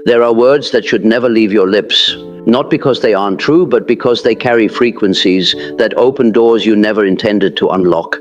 There are words that should never leave your lips, not because they aren't true, but because they carry frequencies that open doors you never intended to unlock.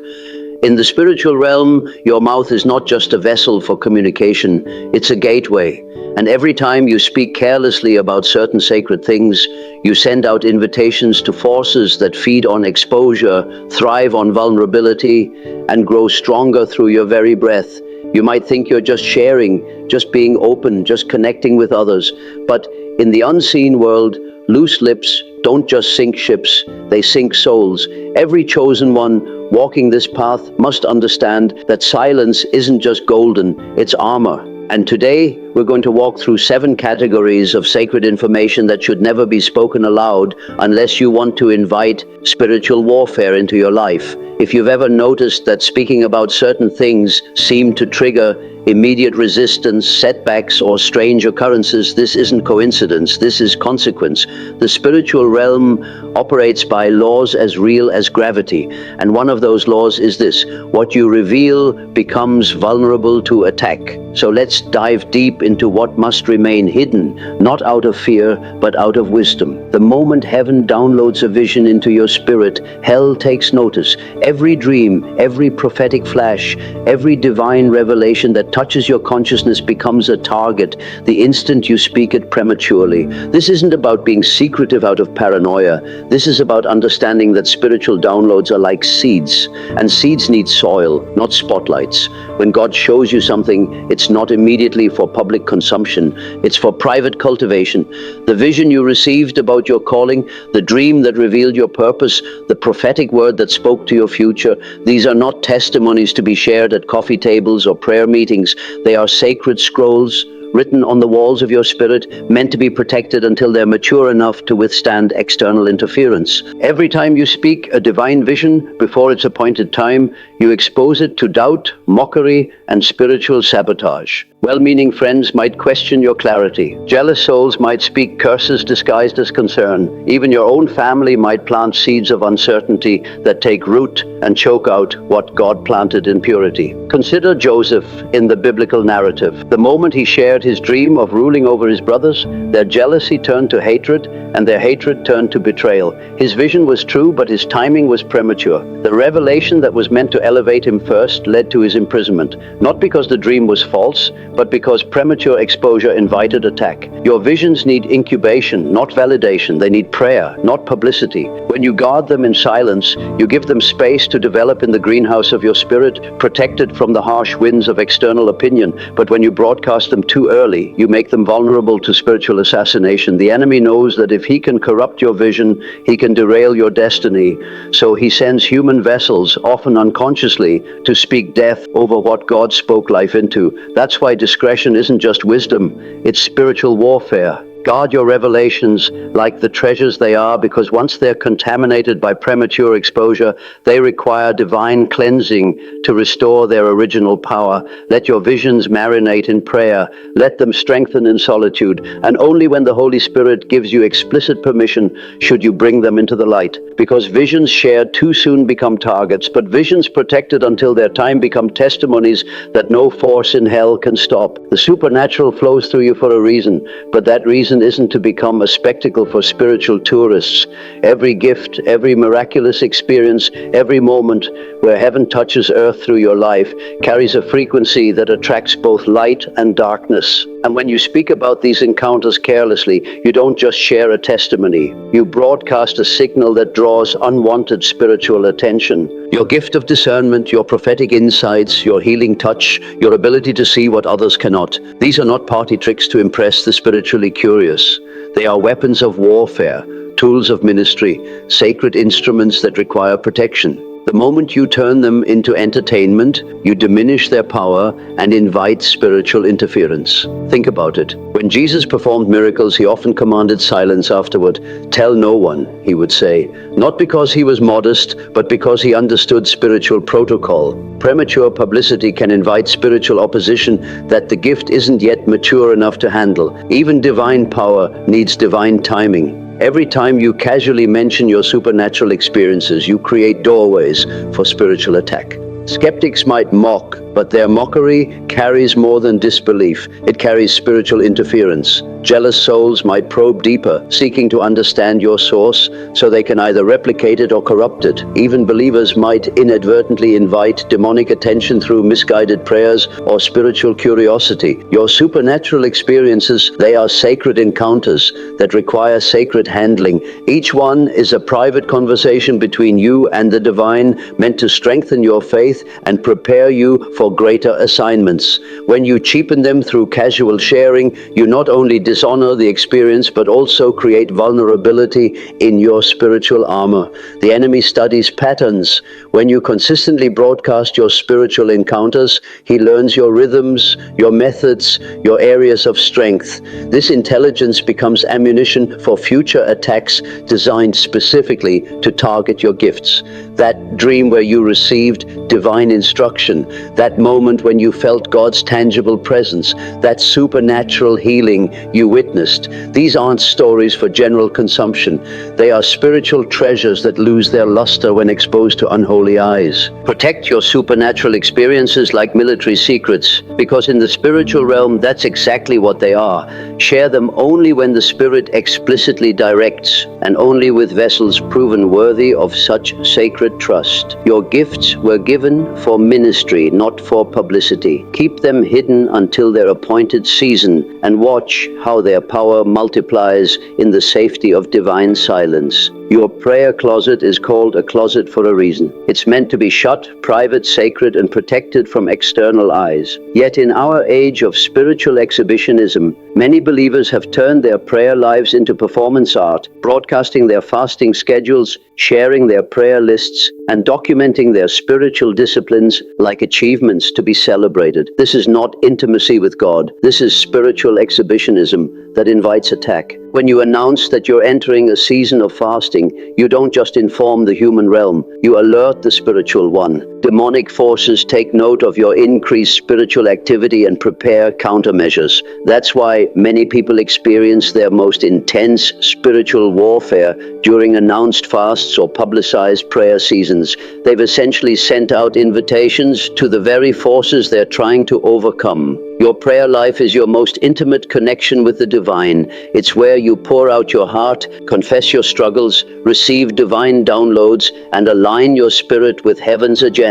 In the spiritual realm, your mouth is not just a vessel for communication, it's a gateway. And every time you speak carelessly about certain sacred things, you send out invitations to forces that feed on exposure, thrive on vulnerability, and grow stronger through your very breath. You might think you're just sharing, just being open, just connecting with others. But in the unseen world, loose lips don't just sink ships, they sink souls. Every chosen one walking this path must understand that silence isn't just golden, it's armor. And today, we're going to walk through 7 categories of sacred information that should never be spoken aloud unless you want to invite spiritual warfare into your life. If you've ever noticed that speaking about certain things seem to trigger immediate resistance, setbacks, or strange occurrences, this isn't coincidence, this is consequence. The spiritual realm operates by laws as real as gravity, and one of those laws is this: what you reveal becomes vulnerable to attack. So let's dive deep into what must remain hidden, not out of fear, but out of wisdom. The moment heaven downloads a vision into your spirit, hell takes notice. Every dream, every prophetic flash, every divine revelation that touches your consciousness becomes a target the instant you speak it prematurely. This isn't about being secretive out of paranoia. This is about understanding that spiritual downloads are like seeds, and seeds need soil, not spotlights. When God shows you something, it's not immediately for public consumption. It's for private cultivation. The vision you received about your calling, the dream that revealed your purpose, the prophetic word that spoke to your future, these are not testimonies to be shared at coffee tables or prayer meetings. They are sacred scrolls written on the walls of your spirit, meant to be protected until they're mature enough to withstand external interference. Every time you speak a divine vision before its appointed time, you expose it to doubt, mockery, and spiritual sabotage. Well-meaning friends might question your clarity. Jealous souls might speak curses disguised as concern. Even your own family might plant seeds of uncertainty that take root and choke out what God planted in purity. Consider Joseph in the biblical narrative. The moment he shared his dream of ruling over his brothers, their jealousy turned to hatred, and their hatred turned to betrayal. His vision was true, but his timing was premature. The revelation that was meant to elevate him first led to his imprisonment, not because the dream was false, but because premature exposure invited attack. Your visions need incubation, not validation. They need prayer, not publicity. When you guard them in silence, you give them space to develop in the greenhouse of your spirit, protected from the harsh winds of external opinion. But when you broadcast them too early, you make them vulnerable to spiritual assassination. The enemy knows that if he can corrupt your vision, he can derail your destiny. So he sends human vessels, often unconsciously, to speak death over what God spoke life into. That's why discretion isn't just wisdom, it's spiritual warfare. Guard your revelations like the treasures they are, because once they're contaminated by premature exposure, they require divine cleansing to restore their original power. Let your visions marinate in prayer. Let them strengthen in solitude. And only when the Holy Spirit gives you explicit permission should you bring them into the light. Because visions shared too soon become targets, but visions protected until their time become testimonies that no force in hell can stop. The supernatural flows through you for a reason, but that reason isn't to become a spectacle for spiritual tourists. Every gift, every miraculous experience, every moment where heaven touches earth through your life carries a frequency that attracts both light and darkness. And when you speak about these encounters carelessly, you don't just share a testimony. You broadcast a signal that draws unwanted spiritual attention. Your gift of discernment, your prophetic insights, your healing touch, your ability to see what others cannot. These are not party tricks to impress the spiritually curious. They are weapons of warfare, tools of ministry, sacred instruments that require protection. The moment you turn them into entertainment, you diminish their power and invite spiritual interference. Think about it. When Jesus performed miracles, he often commanded silence afterward. Tell no one, he would say, not because he was modest, but because he understood spiritual protocol. Premature publicity can invite spiritual opposition that the gift isn't yet mature enough to handle. Even divine power needs divine timing. Every time you casually mention your supernatural experiences, you create doorways for spiritual attack. Skeptics might mock, But their mockery carries more than disbelief. It carries spiritual interference. Jealous souls might probe deeper, seeking to understand your source so they can either replicate it or corrupt it. Even believers might inadvertently invite demonic attention through misguided prayers or spiritual curiosity. Your supernatural experiences, they are sacred encounters that require sacred handling. Each one is a private conversation between you and the divine, meant to strengthen your faith and prepare you for greater assignments. When you cheapen them through casual sharing, you not only dishonor the experience but also create vulnerability in your spiritual armor. The enemy studies patterns. When you consistently broadcast your spiritual encounters, he learns your rhythms, your methods, your areas of strength. This intelligence becomes ammunition for future attacks designed specifically to target your gifts. That dream where you received divine instruction, that moment when you felt God's tangible presence, that supernatural healing you witnessed. These aren't stories for general consumption. They are spiritual treasures that lose their luster when exposed to unholy eyes. Protect your supernatural experiences like military secrets, because in the spiritual realm, that's exactly what they are. Share them only when the Spirit explicitly directs, and only with vessels proven worthy of such sacred trust. Your gifts were given for ministry, not for publicity. Keep them hidden until their appointed season, and watch how their power multiplies in the safety of divine silence. Your prayer closet is called a closet for a reason. It's meant to be shut, private, sacred, and protected from external eyes. Yet in our age of spiritual exhibitionism, many believers have turned their prayer lives into performance art, broadcasting their fasting schedules, sharing their prayer lists, and documenting their spiritual disciplines like achievements to be celebrated. This is not intimacy with God. This is spiritual exhibitionism that invites attack. When you announce that you're entering a season of fasting, you don't just inform the human realm, you alert the spiritual one. Demonic forces take note of your increased spiritual activity and prepare countermeasures. That's why many people experience their most intense spiritual warfare during announced fasts or publicized prayer seasons. They've essentially sent out invitations to the very forces they're trying to overcome. Your prayer life is your most intimate connection with the divine. It's where you pour out your heart, confess your struggles, receive divine downloads, and align your spirit with heaven's agenda.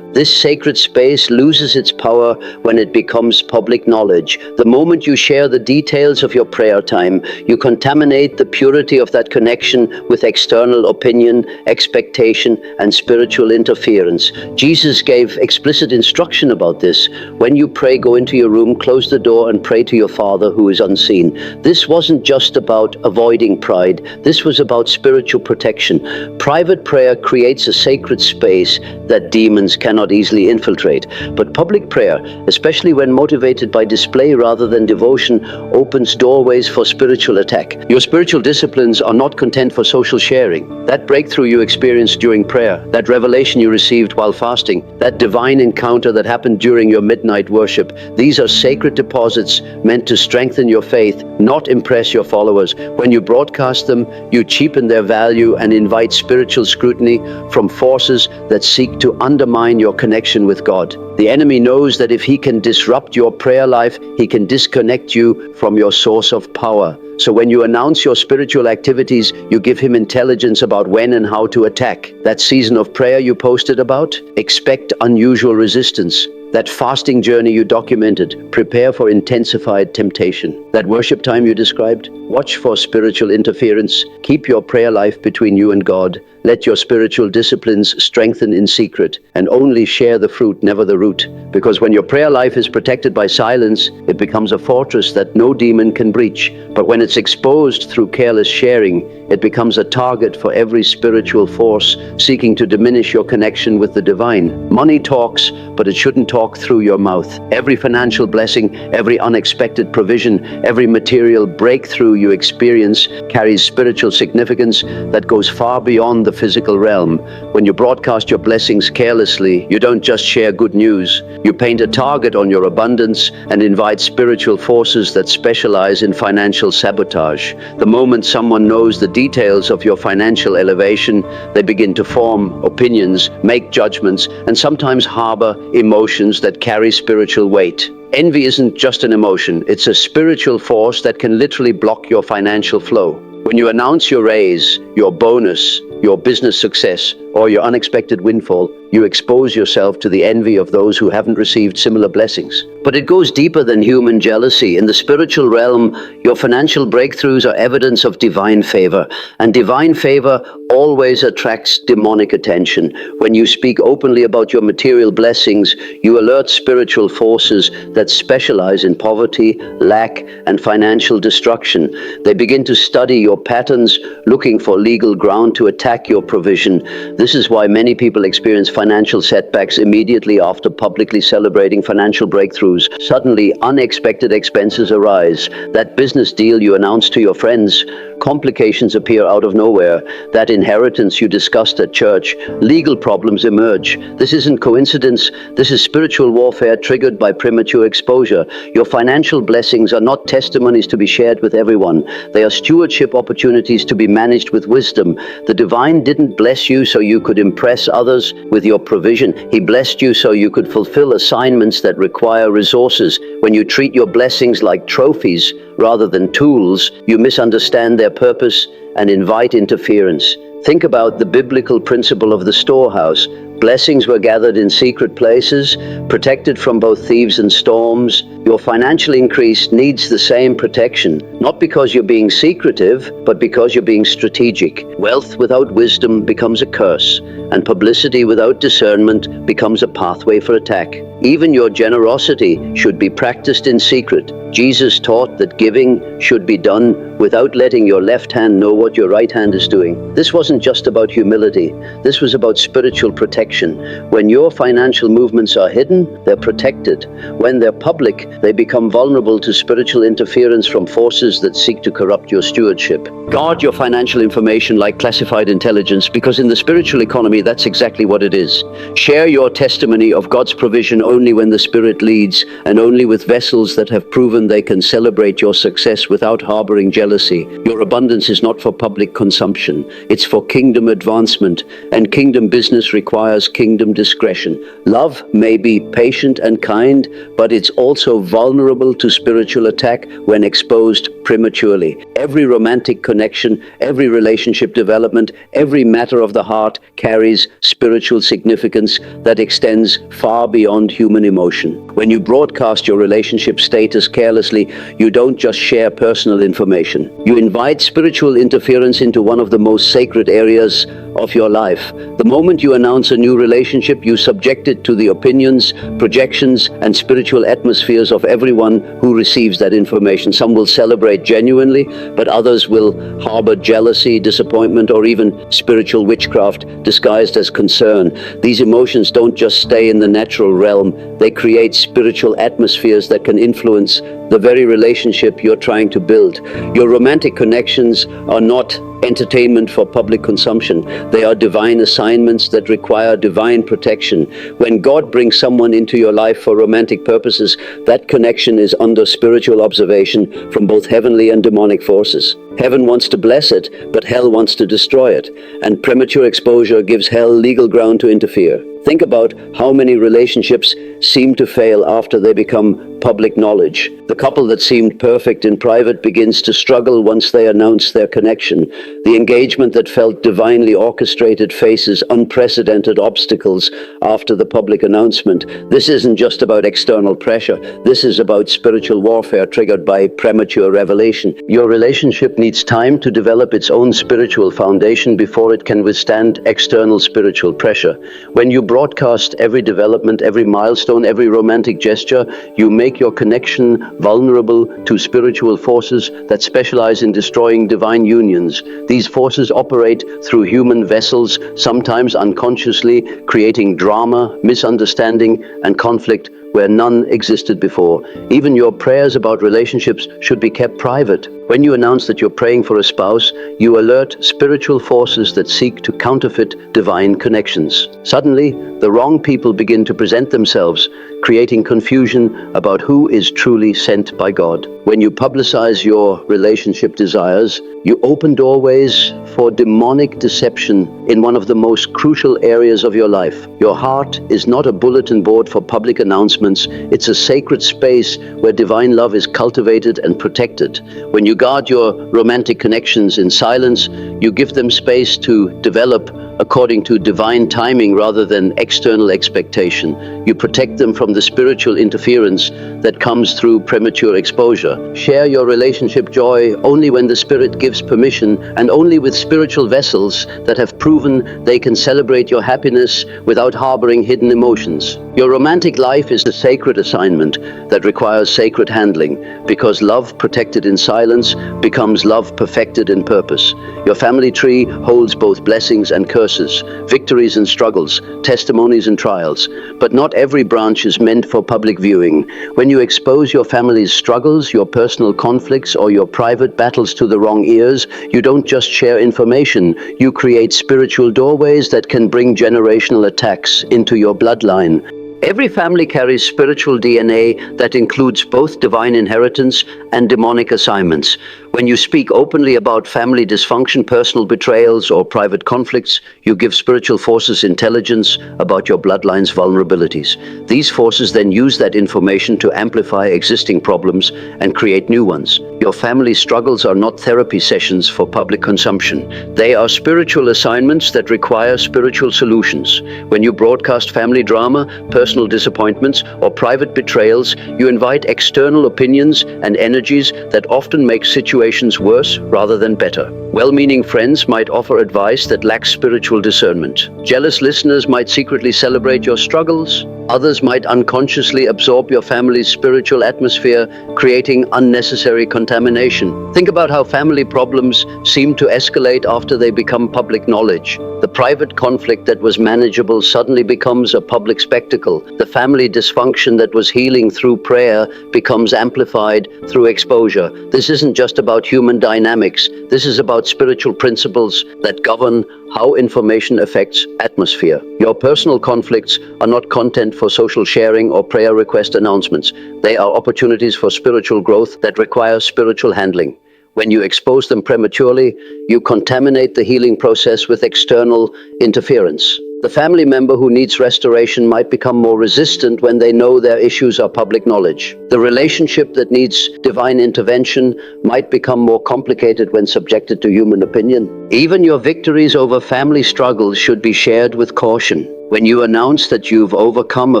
This sacred space loses its power when it becomes public knowledge. The moment you share the details of your prayer time, you contaminate the purity of that connection with external opinion, expectation, and spiritual interference. Jesus gave explicit instruction about this. When you pray, go into your room, close the door, and pray to your Father who is unseen. This wasn't just about avoiding pride. This was about spiritual protection. Private prayer creates a sacred space that demons cannot easily infiltrate. But public prayer, especially when motivated by display rather than devotion, opens doorways for spiritual attack. Your spiritual disciplines are not content for social sharing. That breakthrough you experienced during prayer, that revelation you received while fasting, that divine encounter that happened during your midnight worship, these are sacred deposits meant to strengthen your faith, not impress your followers. When you broadcast them, you cheapen their value and invite spiritual scrutiny from forces that seek to undermine your connection with God. The enemy knows that if he can disrupt your prayer life, he can disconnect you from your source of power. So when you announce your spiritual activities, you give him intelligence about when and how to attack. That season of prayer you posted about, expect unusual resistance. That fasting journey you documented, prepare for intensified temptation. That worship time you described, watch for spiritual interference. Keep your prayer life between you and God. Let your spiritual disciplines strengthen in secret, and only share the fruit, never the root. Because when your prayer life is protected by silence, it becomes a fortress that no demon can breach. But when it's exposed through careless sharing, it becomes a target for every spiritual force seeking to diminish your connection with the divine. Money talks, but it shouldn't talk through your mouth. Every financial blessing, every unexpected provision, every material breakthrough you experience carries spiritual significance that goes far beyond the physical realm. When you broadcast your blessings carelessly, you don't just share good news. You paint a target on your abundance and invite spiritual forces that specialize in financial sabotage. The moment someone knows the details of your financial elevation, they begin to form opinions, make judgments, and sometimes harbor emotions emotions that carry spiritual weight. Envy isn't just an emotion, it's a spiritual force that can literally block your financial flow. When you announce your raise, your bonus, your business success, or your unexpected windfall, you expose yourself to the envy of those who haven't received similar blessings. But it goes deeper than human jealousy. In the spiritual realm, your financial breakthroughs are evidence of divine favor, and divine favor always attracts demonic attention. When you speak openly about your material blessings, you alert spiritual forces that specialize in poverty, lack, and financial destruction. They begin to study your patterns, looking for legal ground to attack your provision. This is why many people experience financial setbacks immediately after publicly celebrating financial breakthroughs. Suddenly, unexpected expenses arise. That business deal you announced to your friends, complications appear out of nowhere. That inheritance you discussed at church, legal problems emerge. This isn't coincidence. This is spiritual warfare triggered by premature exposure. Your financial blessings are not testimonies to be shared with everyone. They are stewardship opportunities to be managed with wisdom. The divine didn't bless you so you could impress others with your provision. He blessed you so you could fulfill assignments that require resources. When you treat your blessings like trophies rather than tools, you misunderstand their purpose and invite interference. Think about the biblical principle of the storehouse. Blessings were gathered in secret places, protected from both thieves and storms. Your financial increase needs the same protection, not because you're being secretive, but because you're being strategic. Wealth without wisdom becomes a curse, and publicity without discernment becomes a pathway for attack. Even your generosity should be practiced in secret. Jesus taught that giving should be done without letting your left hand know what your right hand is doing. This wasn't just about humility. This was about spiritual protection. When your financial movements are hidden, they're protected. When they're public, they become vulnerable to spiritual interference from forces that seek to corrupt your stewardship. Guard your financial information like classified intelligence, because in the spiritual economy, that's exactly what it is. Share your testimony of God's provision only when the Spirit leads, and only with vessels that have proven they can celebrate your success without harboring jealousy. Your abundance is not for public consumption. It's for kingdom advancement, and kingdom business requires kingdom discretion. Love may be patient and kind, but it's also vulnerable to spiritual attack when exposed prematurely. Every romantic connection, every relationship development, every matter of the heart carries spiritual significance that extends far beyond human emotion. When you broadcast your relationship status carelessly, you don't just share personal information. You invite spiritual interference into one of the most sacred areas of your life. The moment you announce a new relationship, you subject it to the opinions, projections, and spiritual atmospheres of everyone who receives that information. Some will celebrate genuinely, but others will harbor jealousy, disappointment, or even spiritual witchcraft disguised as concern. These emotions don't just stay in the natural realm. They create spiritual atmospheres that can influence the very relationship you're trying to build. Your romantic connections are not entertainment for public consumption. They are divine assignments that require divine protection. When God brings someone into your life for romantic purposes, that connection is under spiritual observation from both heavenly and demonic forces. Heaven wants to bless it, but hell wants to destroy it, and premature exposure gives hell legal ground to interfere. Think about how many relationships seem to fail after they become public knowledge. The couple that seemed perfect in private begins to struggle once they announce their connection. The engagement that felt divinely orchestrated faces unprecedented obstacles after the public announcement. This isn't just about external pressure. This is about spiritual warfare triggered by premature revelation. Your relationship needs time to develop its own spiritual foundation before it can withstand external spiritual pressure. When you broadcast every development, every milestone, every romantic gesture, you make your connection vulnerable to spiritual forces that specialize in destroying divine unions. These forces operate through human vessels, sometimes unconsciously, creating drama, misunderstanding, and conflict where none existed before. Even your prayers about relationships should be kept private. When you announce that you're praying for a spouse, you alert spiritual forces that seek to counterfeit divine connections. Suddenly, the wrong people begin to present themselves, creating confusion about who is truly sent by God. When you publicize your relationship desires, you open doorways for demonic deception in one of the most crucial areas of your life. Your heart is not a bulletin board for public announcements. It's a sacred space where divine love is cultivated and protected. When you guard your romantic connections in silence, you give them space to develop according to divine timing rather than external expectation. You protect them from the spiritual interference that comes through premature exposure. Share your relationship joy only when the Spirit gives permission, and only with spiritual vessels that have proven they can celebrate your happiness without harboring hidden emotions. Your romantic life is a sacred assignment that requires sacred handling, because love protected in silence becomes love perfected in purpose. Your family tree holds both blessings and curses, victories and struggles, testimonies and trials. But not every branch is meant for public viewing. When you expose your family's struggles, your personal conflicts, or your private battles to the wrong ears, you don't just share information, you create spiritual doorways that can bring generational attacks into your bloodline. Every family carries spiritual DNA that includes both divine inheritance and demonic assignments. When you speak openly about family dysfunction, personal betrayals, or private conflicts, you give spiritual forces intelligence about your bloodline's vulnerabilities. These forces then use that information to amplify existing problems and create new ones. Your family struggles are not therapy sessions for public consumption. They are spiritual assignments that require spiritual solutions. When you broadcast family drama, personal disappointments, or private betrayals, you invite external opinions and energies that often make situations worse rather than better. Well-meaning friends might offer advice that lacks spiritual discernment. Jealous listeners might secretly celebrate your struggles. Others might unconsciously absorb your family's spiritual atmosphere, creating unnecessary contamination. Think about how family problems seem to escalate after they become public knowledge. The private conflict that was manageable suddenly becomes a public spectacle. The family dysfunction that was healing through prayer becomes amplified through exposure. This isn't just about human dynamics. This is about spiritual principles that govern how information affects atmosphere. Your personal conflicts are not content for social sharing or prayer request announcements. They are opportunities for spiritual growth that require spiritual handling. When you expose them prematurely, you contaminate the healing process with external interference. The family member who needs restoration might become more resistant when they know their issues are public knowledge. The relationship that needs divine intervention might become more complicated when subjected to human opinion. Even your victories over family struggles should be shared with caution. When you announce that you've overcome a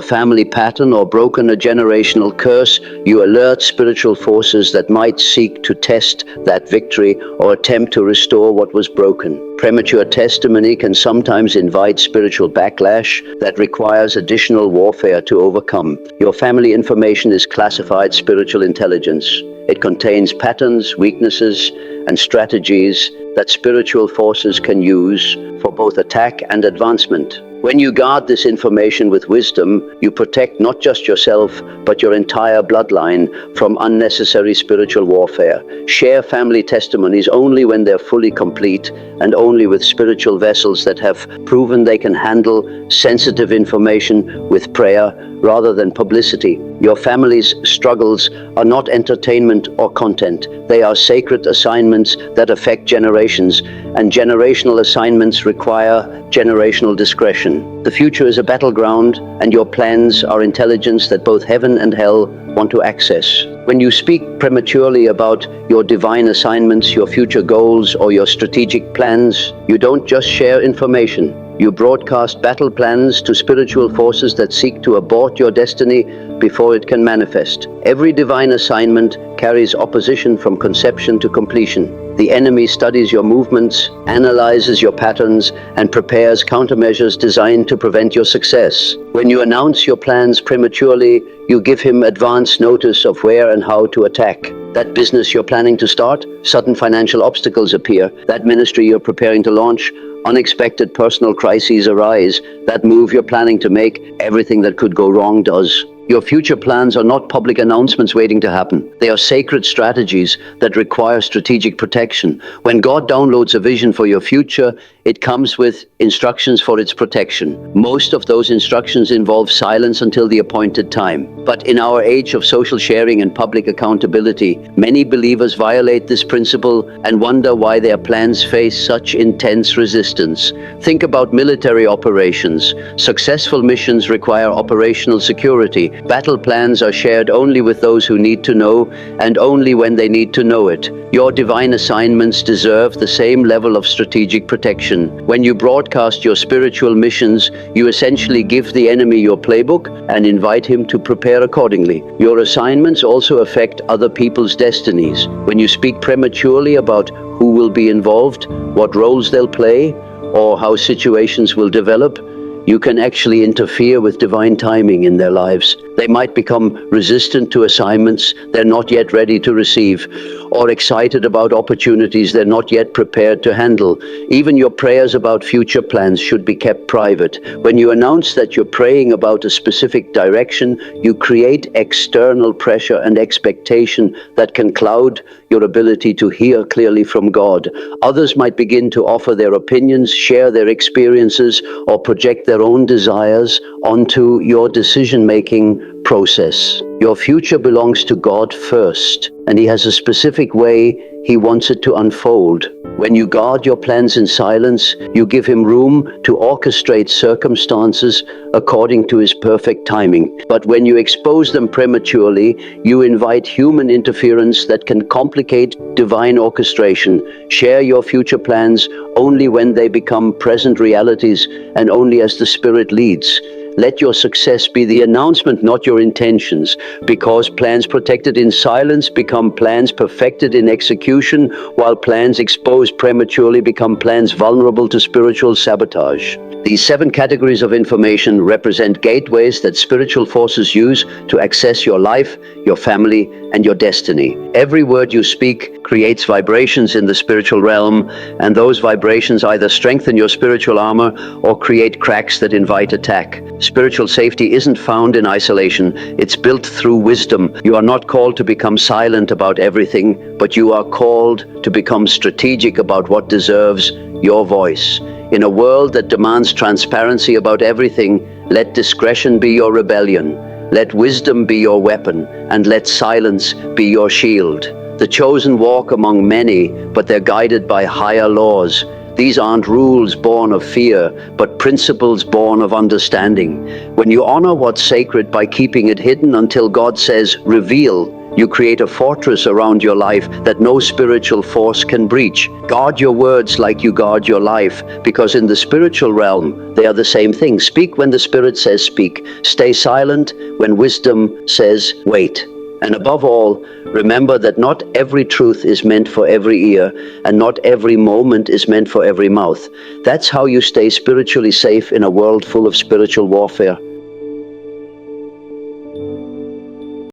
family pattern or broken a generational curse, you alert spiritual forces that might seek to test that victory or attempt to restore what was broken. Premature testimony can sometimes invite spiritual backlash that requires additional warfare to overcome. Your family information is classified spiritual intelligence. It contains patterns, weaknesses, and strategies that spiritual forces can use for both attack and advancement. When you guard this information with wisdom, you protect not just yourself, but your entire bloodline from unnecessary spiritual warfare. Share family testimonies only when they're fully complete, and only with spiritual vessels that have proven they can handle sensitive information with prayer rather than publicity. Your family's struggles are not entertainment or content. They are sacred assignments that affect generations, and generational assignments require generational discretion. The future is a battleground, and your plans are intelligence that both heaven and hell want to access. When you speak prematurely about your divine assignments, your future goals, or your strategic plans, you don't just share information. You broadcast battle plans to spiritual forces that seek to abort your destiny before it can manifest. Every divine assignment carries opposition from conception to completion. The enemy studies your movements, analyzes your patterns, and prepares countermeasures designed to prevent your success. When you announce your plans prematurely, you give him advance notice of where and how to attack. That business you're planning to start, sudden financial obstacles appear. That ministry you're preparing to launch, unexpected personal crises arise. That move you're planning to make, everything that could go wrong does. Your future plans are not public announcements waiting to happen. They are sacred strategies that require strategic protection. When God downloads a vision for your future, it comes with instructions for its protection. Most of those instructions involve silence until the appointed time. But in our age of social sharing and public accountability, many believers violate this principle and wonder why their plans face such intense resistance. Think about military operations. Successful missions require operational security. Battle plans are shared only with those who need to know, and only when they need to know it. Your divine assignments deserve the same level of strategic protection. When you broadcast your spiritual missions, you essentially give the enemy your playbook and invite him to prepare accordingly. Your assignments also affect other people's destinies. When you speak prematurely about who will be involved, what roles they'll play, or how situations will develop, you can actually interfere with divine timing in their lives. They might become resistant to assignments they're not yet ready to receive, or excited about opportunities they're not yet prepared to handle. Even your prayers about future plans should be kept private. When you announce that you're praying about a specific direction, you create external pressure and expectation that can cloud your ability to hear clearly from God. Others might begin to offer their opinions, share their experiences, or project their own desires onto your decision-making process. Your future belongs to God first, and He has a specific way He wants it to unfold. When you guard your plans in silence, you give Him room to orchestrate circumstances according to His perfect timing. But when you expose them prematurely, you invite human interference that can complicate divine orchestration. Share your future plans only when they become present realities and only as the Spirit leads. Let your success be the announcement, not your intentions, because plans protected in silence become plans perfected in execution, while plans exposed prematurely become plans vulnerable to spiritual sabotage. These 7 categories of information represent gateways that spiritual forces use to access your life, your family, and your destiny. Every word you speak creates vibrations in the spiritual realm, and those vibrations either strengthen your spiritual armor or create cracks that invite attack. Spiritual safety isn't found in isolation, it's built through wisdom. You are not called to become silent about everything, but you are called to become strategic about what deserves your voice. In a world that demands transparency about everything, let discretion be your rebellion. Let wisdom be your weapon, and let silence be your shield. The chosen walk among many, but they're guided by higher laws. These aren't rules born of fear, but principles born of understanding. When you honor what's sacred by keeping it hidden until God says, reveal, you create a fortress around your life that no spiritual force can breach. Guard your words like you guard your life, because in the spiritual realm, they are the same thing. Speak when the Spirit says speak. Stay silent when wisdom says wait. And above all, remember that not every truth is meant for every ear, and not every moment is meant for every mouth. That's how you stay spiritually safe in a world full of spiritual warfare.